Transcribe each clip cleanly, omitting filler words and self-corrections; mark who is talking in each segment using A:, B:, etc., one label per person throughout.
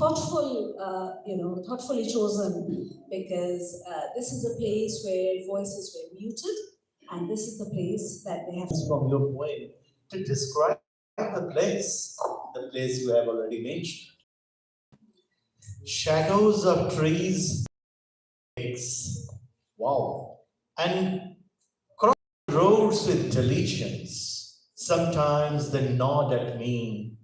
A: thoughtfully chosen, because this is a place where voices were muted, and this is the place that they have.
B: From your point to describe the place you have already mentioned. Shadows of trees, wow, and cross roads with diligence. Sometimes they nod at me,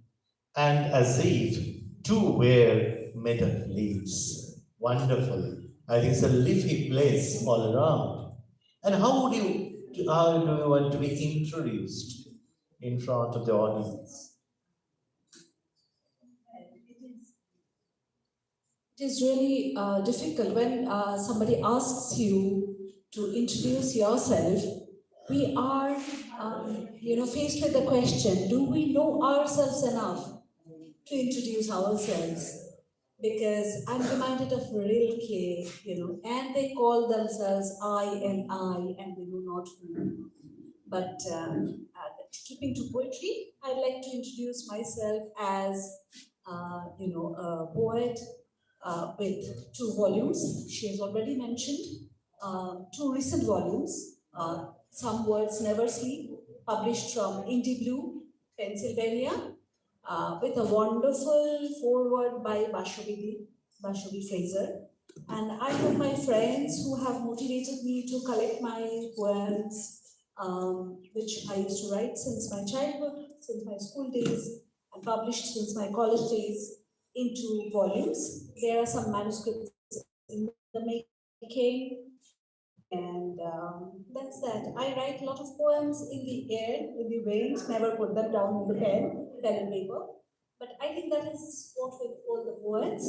B: and as if to where meadow leaves. Wonderful. I think it's a leafy place all around. And how do you want to be introduced in front of the audience?
A: It is really difficult when somebody asks you to introduce yourself. We are, faced with the question: do we know ourselves enough to introduce ourselves? Because I'm reminded of Rilke, and they call themselves I, and they do not who. But keeping to poetry, I'd like to introduce myself as, a poet with 2 volumes. She has already mentioned 2 recent volumes. Some Words Never Sleep, published from Indie Blue, Pennsylvania, with a wonderful foreword by Bashobi Fraser. And I have my friends who have motivated me to collect my poems, which I used to write since my childhood, since my school days, and published since my college days, into volumes. There are some manuscripts in the making, and that's that. I write a lot of poems in the air, in the wind, never put them down in the pen and paper. But I think that is what we call the poets.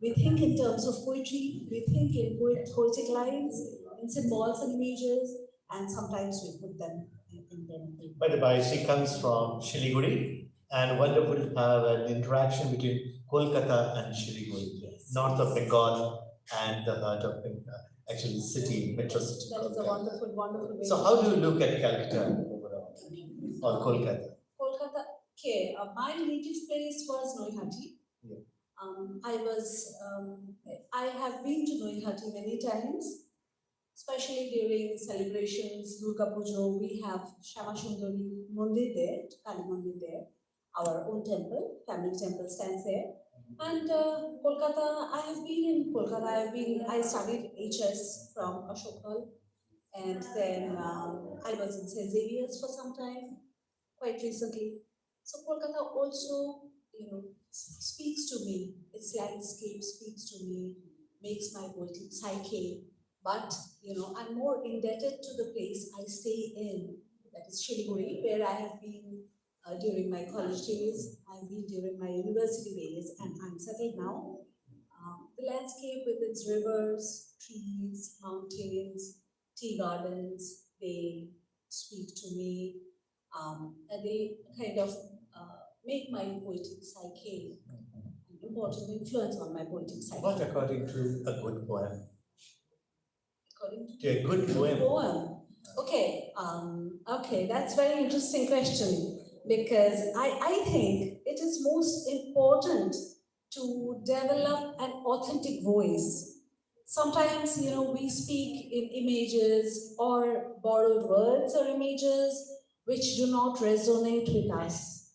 A: We think in terms of poetry, we think in poetic lines, in symbols and images, and sometimes we put them in pen and paper.
B: By the way, she comes from Shiliguri, and wonderful to have an interaction between Kolkata and Shiliguri, north of Bengal and the heart of actually city, metro city.
A: That is a wonderful, wonderful way.
B: So how do you look at Calcutta overall, or Kolkata?
A: Kolkata, okay. My native place was Noihati.
B: Yeah.
A: I have been to Noihati many times, especially during celebrations, Durga Puja. We have Shama Sundari Mandir there, Kali Mandir there. Our own temple, family temple stands there. And Kolkata, I have been in Kolkata. I studied HS from Ashokal, and then I was in St. Xavier's for some time, quite recently. So Kolkata also, speaks to me. Its landscape speaks to me, makes my poetic psyche. But I'm more indebted to the place I stay in, that is Shiliguri, where I have been during my college days, I've been during my university days, and I'm settled now. The landscape with its rivers, trees, mountains, tea gardens, they speak to me, and they kind of make my poetic psyche an important influence on my poetic psyche.
B: What according to a good poem?
A: According
B: to a good poem?
A: Okay, that's a very interesting question, because I think it is most important to develop an authentic voice. Sometimes, we speak in images or borrowed words or images which do not resonate with us.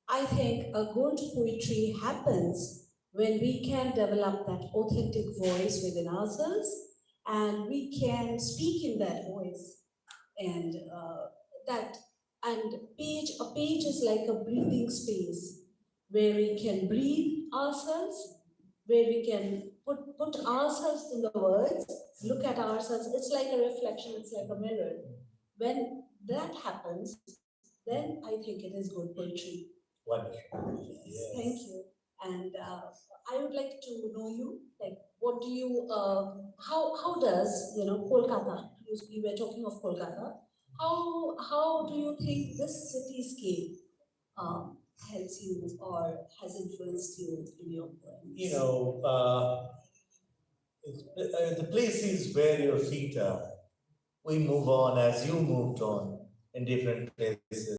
A: I think a good poetry happens when we can develop that authentic voice within ourselves, and we can speak in that voice. And a page is like a breathing space where we can breathe ourselves, where we can put ourselves in the words, look at ourselves. It's like a reflection, it's like a mirror. When that happens, then I think it is good poetry.
B: Wonderful.
A: Yes. Thank you. And I would like to know you, like, what do you, how does, Kolkata, you were talking of Kolkata, how do you think this cityscape helps you or has influenced you in your poems?
B: The place is where your feet are. We move on as you moved on in different places.